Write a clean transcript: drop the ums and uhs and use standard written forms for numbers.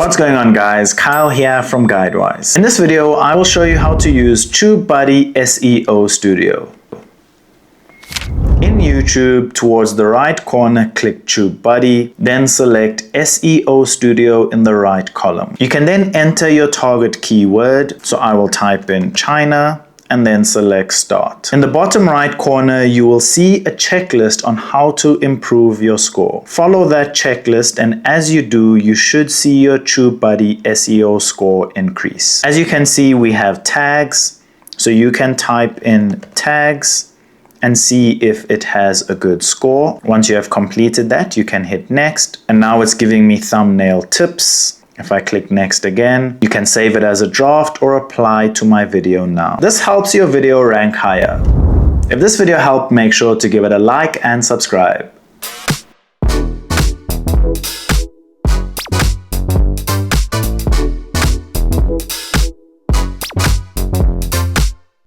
What's going on, guys? Kyle here from GuideWise. In this video, I will show you how to use TubeBuddy SEO Studio. In YouTube, towards the right corner, click TubeBuddy, then select SEO Studio in the right column. You can then enter your target keyword, so I will type in China, and then select Start. In the bottom right corner, you will see a checklist on how to improve your score. Follow that checklist, and as you do, you should see your TubeBuddy SEO score increase. As you can see, we have tags, so you can type in tags and see if it has a good score. Once you have completed that, you can hit next, and now it's giving me thumbnail tips. If I click next again, you can save it as a draft or apply to my video now. This helps your video rank higher. If this video helped, make sure to give it a like and subscribe.